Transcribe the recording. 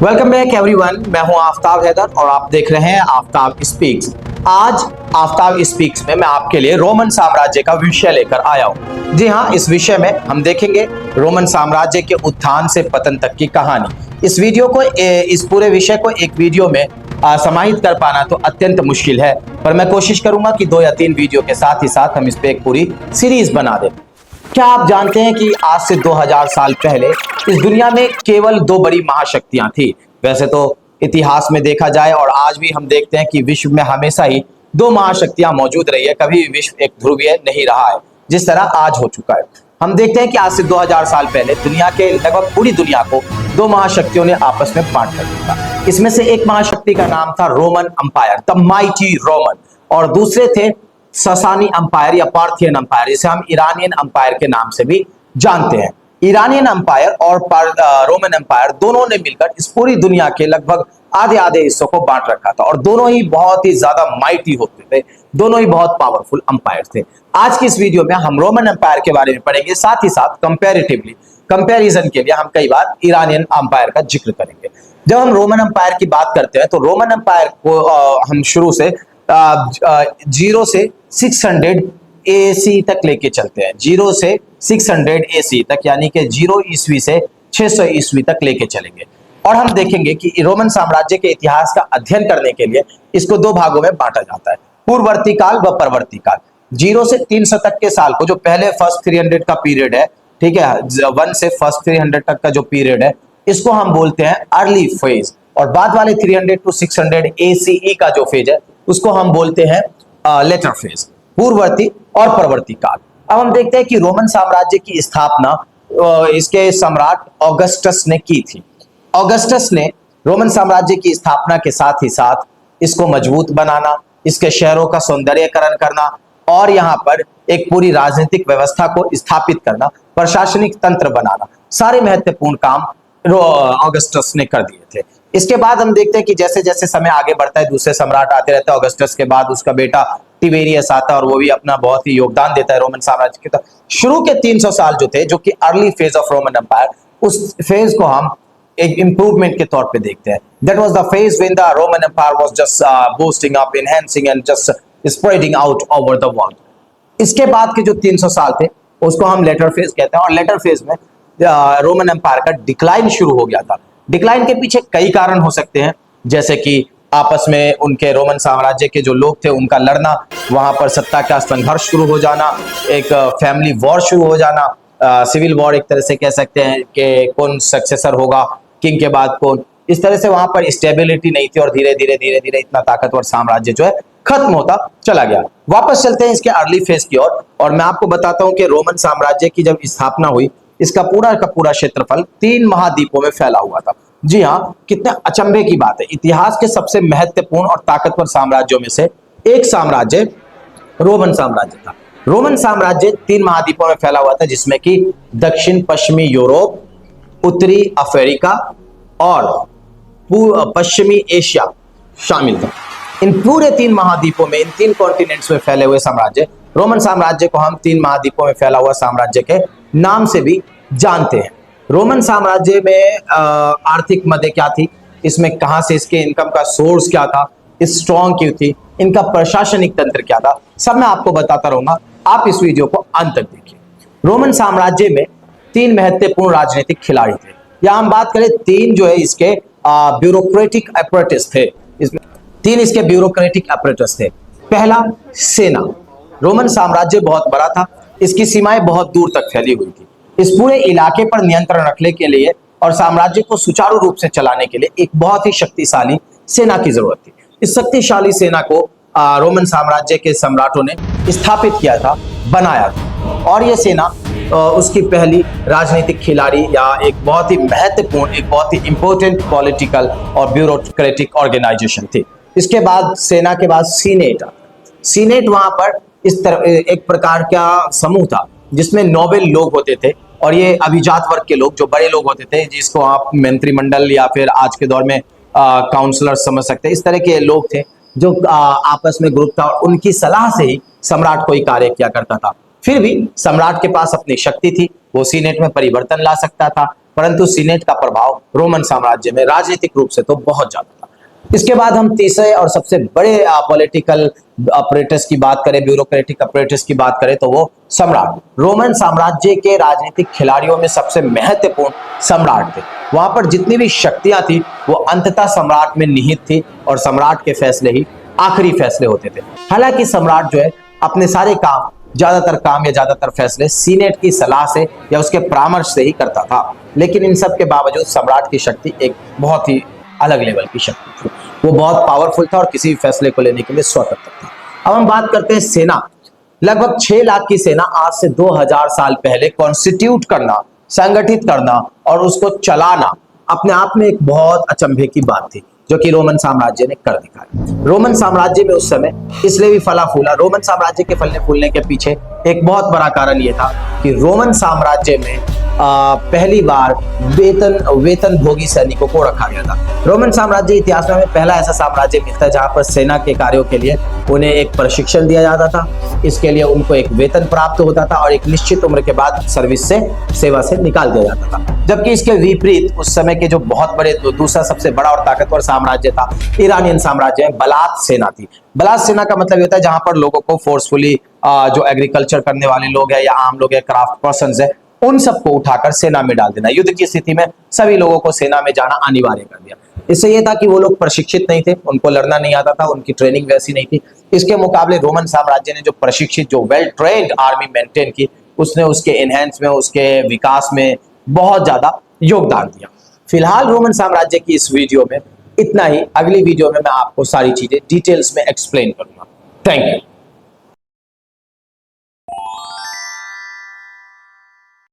Welcome back everyone, मैं हूं आफ्ताब हैदर और आप देख रहे हैं आफ्ताब स्पीक्स। आज आफ्ताब स्पीक्स में मैं आपके लिए रोमन साम्राज्य का विषय लेकर आया हूं। जी हां, इस विषय में हम देखेंगे रोमन साम्राज्य के उत्थान से पतन तक की कहानी। इस पूरे विषय को एक वीडियो में समाहित कर पाना तो अत्यंत मुश्किल है, पर मैं कोशिश करूंगा कि 2 या 3 वीडियो के साथ ही साथ हम इस पे एक पूरी सीरीज बना दें। क्या आप जानते हैं कि आज से 2000 साल पहले इस दुनिया में केवल 2 बड़ी महाशक्तियां थी। वैसे तो इतिहास में देखा जाए और आज भी हम देखते हैं कि विश्व में हमेशा ही 2 महाशक्तियां मौजूद रही है, कभी विश्व एक ध्रुवीय नहीं रहा है जिस तरह आज हो चुका है। हम देखते हैं कि आज से 2000 साल पहले दुनिया के लगभग पूरी दुनिया को 2 महाशक्तियों ने आपस में बांट कर दिया। इसमें से एक महाशक्ति का नाम था Roman umpire, the mighty Roman, और दूसरे थे ससानी अंपायर या पार्थियन अंपायर, जिसे हम ईरानियन अंपायर के नाम से भी जानते हैं। ईरानियन अंपायर और रोमन अंपायर दोनों ने मिलकर इस पूरी दुनिया के लगभग आधे आधे हिस्सों को बांट रखा था और दोनों ही बहुत ही ज्यादा माइटी होते थे, दोनों ही बहुत पावरफुल अंपायर थे। आज की इस वीडियो में हम रोमन अंपायर के बारे में पढ़ेंगे, साथ ही साथ कंपैरेटिवली कंपैरिजन के लिए हम कई बार ईरानियन अंपायर का जिक्र करेंगे। जब हम रोमन अंपायर की बात करते हैं तो रोमन अंपायर को हम शुरू से 0 से 600 AC तक लेके चलते हैं। 0 से 600 AC तक, यानी कि 0 ईस्वी से 600 ईस्वी तक लेके चलेंगे और हम देखेंगे कि रोमन साम्राज्य के इतिहास का अध्ययन करने के लिए इसको 2 भागों में बांटा जाता है, पूर्ववर्ती काल व परवर्ती काल। 0 से 300 तक के साल को, जो पहले फर्स्ट 300 का पीरियड है, ठीक है, 1 से फर्स्ट 300 तक का जो पीरियड है, इसको हम बोलते हैं अर्ली फेज, और बाद वाले 300 टू 600 ACE का जो फेज है उसको हम बोलते हैं लेटर फेज, पूर्ववर्ती और परवर्ती काल। अब हम देखते हैं कि रोमन साम्राज्य की स्थापना इसके सम्राट ऑगस्टस ने की थी। ऑगस्टस ने रोमन साम्राज्य की स्थापना के साथ ही साथ इसको मजबूत बनाना, इसके शहरों का सौंदर्यीकरण करना और यहाँ पर एक पूरी राजनीतिक व्यवस्था को स्थापित करना, प्रशासनिक तंत्र बनाना, सारे महत्वपूर्ण काम ऑगस्टस ने कर दिए थे। इसके बाद हम देखते हैं कि जैसे जैसे समय आगे बढ़ता है दूसरे सम्राट आते रहते हैं। ऑगस्टस के बाद उसका बेटा टिबेरियस आता है और वो भी अपना बहुत ही योगदान देता है रोमन साम्राज्य के। तो शुरू के 300 साल जो थे, जो कि early phase of Roman empire, उस फेज को हम एक इंप्रूवमेंट के तौर पे देखते हैं। That was the phase when the Roman empire was just boosting up, enhancing and just spreading out over the world. इसके बाद के जो 300 साल थे उसको हम लेटर फेज कहते हैं और लेटर फेज में रोमन एम्पायर का डिक्लाइन शुरू हो गया था। डिक्लाइन के पीछे कई कारण हो सकते हैं, जैसे कि आपस में उनके रोमन साम्राज्य के जो लोग थे उनका लड़ना, वहां पर सत्ता का संघर्ष शुरू हो जाना, एक फैमिली वॉर शुरू हो जाना, सिविल वॉर एक तरह से कह सकते हैं कि कौन सक्सेसर होगा, किंग के बाद कौन। इस तरह से वहां पर स्टेबिलिटी नहीं थी और धीरे धीरे इतना ताकतवर साम्राज्य जो है खत्म होता चला गया। वापस चलते हैं इसके अर्ली फेज की ओर और मैं आपको बताता हूं कि रोमन साम्राज्य की जब स्थापना हुई, इसका पूरा का पूरा क्षेत्रफल 3 महाद्वीपों में फैला हुआ था। जी हाँ, कितने अचंभे की बात है। इतिहास के सबसे महत्वपूर्ण और ताकतवर साम्राज्यों में से एक साम्राज्य रोमन साम्राज्य था। रोमन साम्राज्य 3 महाद्वीपों में फैला हुआ था, जिसमें कि दक्षिण पश्चिमी यूरोप, उत्तरी अफ्रीका और पश्चिमी एशिया शामिल था। इन पूरे 3 महाद्वीपों में, इन 3 कॉन्टिनेंट्स में फैले हुए साम्राज्य, रोमन साम्राज्य को हम 3 महाद्वीपों में फैला हुआ साम्राज्य के नाम से भी जानते हैं। रोमन साम्राज्य में आर्थिक मदद क्या थी, इसमें कहां से इसके इनकम का सोर्स क्या था, स्ट्रॉन्ग क्यों थी, इनका प्रशासनिक तंत्र क्या था, सब मैं आपको बताता रहूंगा। आप इस वीडियो को अंत तक देखिए। रोमन साम्राज्य में 3 महत्वपूर्ण राजनीतिक खिलाड़ी थे, या हम बात करें 3 जो है इसके ब्यूरोक्रेटिक अपरेटस थे। इसमें 3 इसके ब्यूरोक्रेटिक अपरेटस थे। पहला, सेना। रोमन साम्राज्य बहुत बड़ा था, इसकी सीमाएं बहुत दूर तक फैली हुई थी। इस पूरे इलाके पर नियंत्रण रखने के लिए और साम्राज्य को सुचारू रूप से चलाने के लिए एक बहुत ही शक्तिशाली सेना की जरूरत थी। इस शक्तिशाली सेना को रोमन साम्राज्य के सम्राटों ने स्थापित किया था, बनाया था, और यह सेना उसकी पहली राजनीतिक खिलाड़ी या एक बहुत ही महत्वपूर्ण, एक बहुत ही इंपॉर्टेंट पॉलिटिकल और ब्यूरोक्रेटिक ऑर्गेनाइजेशन थी। इसके बाद सेना के बाद सीनेट आता। सीनेट वहां पर इस तरह एक प्रकार का समूह था जिसमें नोबेल लोग होते थे और ये अभिजात वर्ग के लोग, जो बड़े लोग होते थे, जिसको आप मंत्रिमंडल या फिर आज के दौर में काउंसलर समझ सकते हैं, इस तरह के लोग थे जो आपस में ग्रुप था और उनकी सलाह से ही सम्राट कोई कार्य किया करता था। फिर भी सम्राट के पास अपनी शक्ति थी, वो सीनेट में परिवर्तन ला सकता था, परंतु सीनेट का प्रभाव रोमन साम्राज्य में राजनीतिक रूप से तो बहुत ज्यादा था। इसके बाद हम तीसरे और सबसे बड़े पॉलिटिकल अपरेटस की बात करें, ब्यूरोक्रेटिक अपरेटस की बात करें, तो वो सम्राट। रोमन साम्राज्य के राजनीतिक खिलाड़ियों में सबसे महत्वपूर्ण सम्राट थे। वहां पर जितनी भी शक्तियां थी वो अंततः सम्राट में निहित थी और सम्राट के फैसले ही आखिरी फैसले होते थे। हालांकि सम्राट जो है अपने सारे काम, ज्यादातर काम या ज्यादातर फैसले सीनेट की सलाह से या उसके परामर्श से ही करता था, लेकिन इन सब के बावजूद सम्राट की शक्ति एक बहुत ही अलग लेवल की शक्ति थी। वो बहुत पावरफुल था और किसी भी फैसले को लेने के लिए स्वतंत्र था। अब हम बात करते हैं सेना। लगभग 6 लाख की सेना आज से 2000 साल पहले कॉन्स्टिट्यूट करना, संगठित करना और उसको चलाना अपने आप में एक बहुत अचंभे की बात थी, जो कि रोमन साम्राज्य ने कर दिखाया। रोमन साम्राज्य में उस समय इसलिए भी फला फूला। रोमन साम्राज्य के फलने फूलने के पीछे एक बहुत बड़ा कारण यह था कि रोमन साम्राज्य में पहली बार वेतन भोगी सैनिकों को रखा गया था। रोमन साम्राज्य इतिहास में पहला ऐसा साम्राज्य मिलता है जहां पर सेना के कार्यों के लिए उन्हें एक प्रशिक्षण दिया जाता था। इसके लिए उनको एक वेतन प्राप्त होता था और एक निश्चित उम्र के बाद सेवा से निकाल दिया जाता था। जबकि इसके विपरीत उस समय के जो बहुत बड़े दूसरा सबसे बड़ा और ताकतवर साम्राज्य था ईरानियन साम्राज्य में बलात सेना थी। बलात सेना का मतलब होता है जहां पर लोगों को फोर्सफुली जो एग्रीकल्चर करने वाले लोग हैं या आम लोग हैं, क्राफ्ट पर्संस है, उन सबको उठाकर सेना में डाल देना। युद्ध की स्थिति में सभी लोगों को सेना में जाना अनिवार्य कर दिया। इससे यह था कि वो लोग प्रशिक्षित नहीं थे, उनको लड़ना नहीं आता था, उनकी ट्रेनिंग वैसी नहीं थी। इसके मुकाबले रोमन साम्राज्य ने जो प्रशिक्षित, जो वेल ट्रेन्ड आर्मी मेंटेन की, उसने उसके एनहेंस में, उसके विकास में बहुत ज्यादा योगदान दिया। फिलहाल रोमन साम्राज्य की इस वीडियो में इतना ही। अगली वीडियो में मैं आपको सारी चीजें डिटेल्स में एक्सप्लेन करूंगा। Thank you.